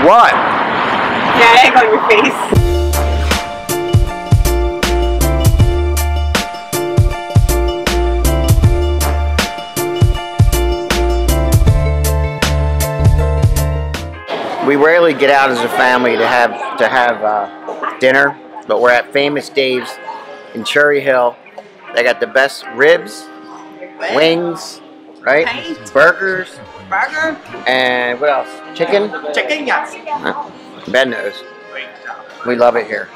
What? That egg on your face. We rarely get out as a family to have dinner, but we're at Famous Dave's in Cherry Hill. They got the best ribs, wings, right? Burgers. Burger. And what else? Chicken? Chicken, yes. Ben knows. We love it here.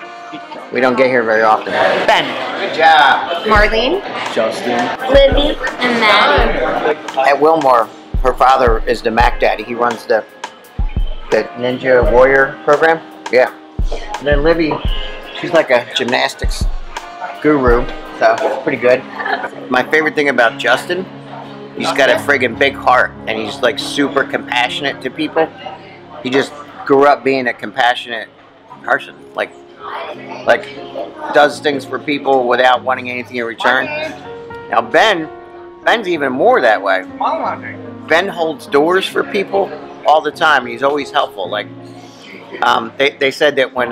We don't get here very often. Ben. Good job. Marlene. Justin. Libby. And Maddie. At Wilmore, her father is the Mac Daddy. He runs the Ninja Warrior program. Yeah. And then Libby, she's like a gymnastics guru, so pretty good. My favorite thing about Justin, he's got a friggin' big heart, and he's like super compassionate to people. He just grew up being a compassionate person, like does things for people without wanting anything in return. Now Ben's even more that way. Ben holds doors for people all the time, and he's always helpful. Like they said that when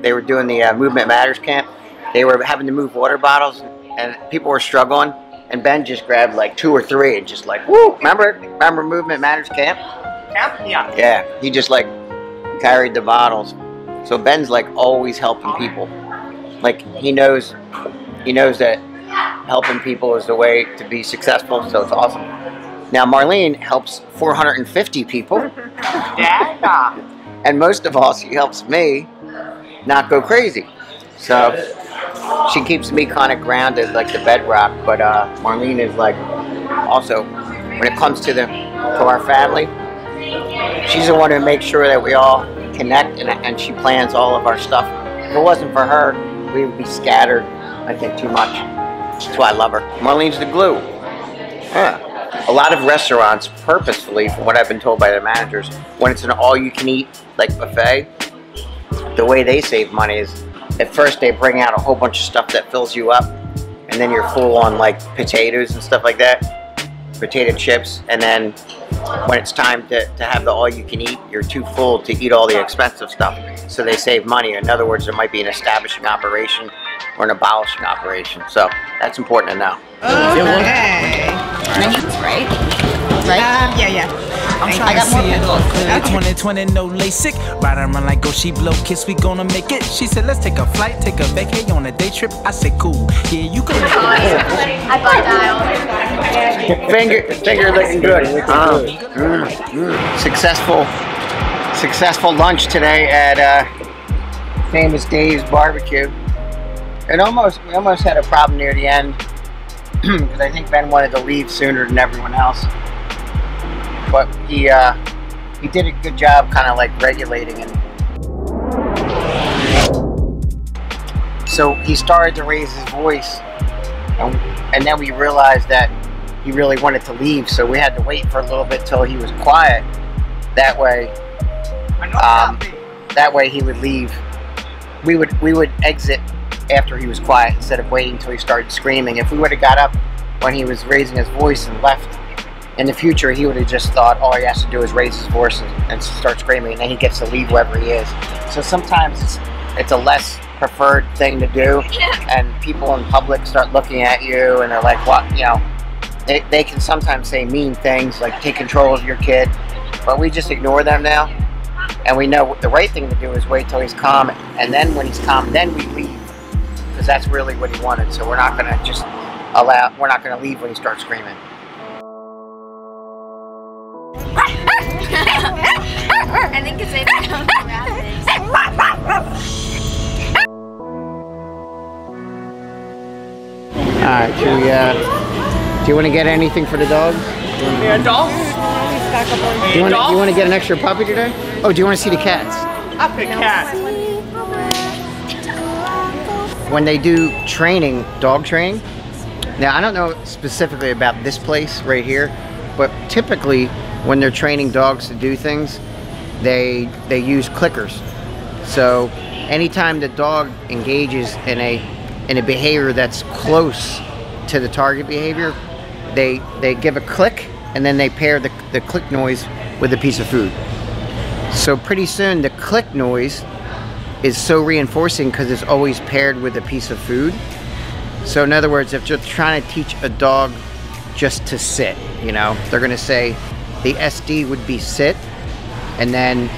they were doing the Movement Matters camp, they were having to move water bottles, and people were struggling, and Ben just grabbed like 2 or 3 and just like, woo, remember Movement Matters camp? Yeah. Yeah, he just like carried the bottles. So Ben's like always helping people. Like he knows that helping people is the way to be successful, so it's awesome. Now Marlene helps 450 people. Yeah. And most of all, she helps me not go crazy. So she keeps me kind of grounded, like the bedrock. But Marlene is like also, when it comes to our family, she's the one who makes sure that we all connect, and she plans all of our stuff. If it wasn't for her, we would be scattered, I think, too much. That's why I love her. Marlene's the glue. Yeah. A lot of restaurants, purposefully, from what I've been told by the managers, when it's an all-you-can-eat, like buffet, the way they save money is, at first they bring out a whole bunch of stuff that fills you up, and then you're full on like potatoes and stuff like that, potato chips, and then when it's time to have the all-you-can-eat, you're too full to eat all the expensive stuff. So they save money. In other words, there might be an establishing operation or an abolishing operation. So that's important to know. Okay. Menus, right? Yeah. I got more pencils. 2020, no LASIK. Ride around like go, she blow kiss, we gonna make it. She said, let's take a flight, take a vacay on a day trip. I said, cool. Yeah, you can make it. I bought dial. Finger looking good. Successful lunch today at Famous Dave's Barbecue. We almost had a problem near the end because I think Ben wanted to leave sooner than everyone else. But he did a good job kind of like regulating it. So he started to raise his voice, and then we realized that he really wanted to leave, so we had to wait for a little bit till he was quiet. That way he would leave. We would exit after he was quiet instead of waiting until he started screaming. If we would have got up when he was raising his voice and left, in the future he would have just thought all he has to do is raise his voice and start screaming, and then he gets to leave wherever he is. So sometimes it's a less preferred thing to do, and people in public start looking at you and they're like, what, you know, they can sometimes say mean things like take control of your kid, but we just ignore them now, and we know the right thing to do is wait till he's calm, and then when he's calm, then we leave, because that's really what he wanted. So we're not going to leave when he starts screaming. I think because they don't know Alright, do you want to get anything for the dogs? Yeah, dogs? Do you want to get an extra puppy today? Oh, do you want to see the cats? I'll pick cats. When they do training, dog training, now I don't know specifically about this place right here, but typically when they're training dogs to do things, they use clickers. So anytime the dog engages in a behavior that's close to the target behavior, they give a click, and then they pair the click noise with a piece of food. So pretty soon the click noise is so reinforcing because it's always paired with a piece of food. So in other words, if you're trying to teach a dog just to sit, you know, they're gonna say the SD would be sit, and then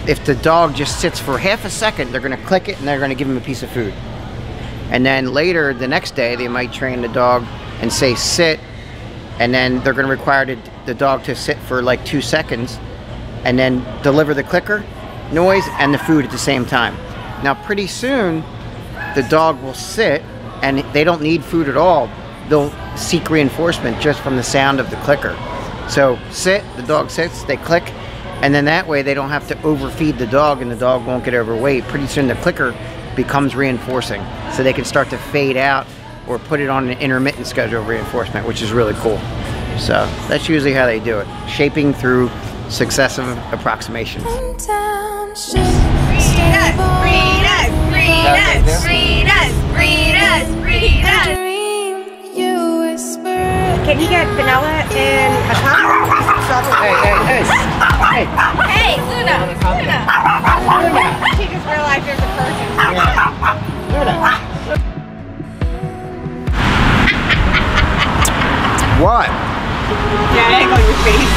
if the dog just sits for half a second, they're gonna click it and they're gonna give him a piece of food. And then later, the next day, they might train the dog and say sit, and then they're gonna require the dog to sit for like 2 seconds and then deliver the clicker noise and the food at the same time. Now pretty soon, the dog will sit and they don't need food at all. They'll seek reinforcement just from the sound of the clicker. So sit, the dog sits, they click, and then that way they don't have to overfeed the dog and the dog won't get overweight. Pretty soon the clicker becomes reinforcing. So they can start to fade out or put it on an intermittent schedule of reinforcement, which is really cool. So that's usually how they do it. Shaping through successive approximations. Can you get vanilla and a cup? Hey. Hey, Luna. She just realized there's a person. What? Yeah, angle your face.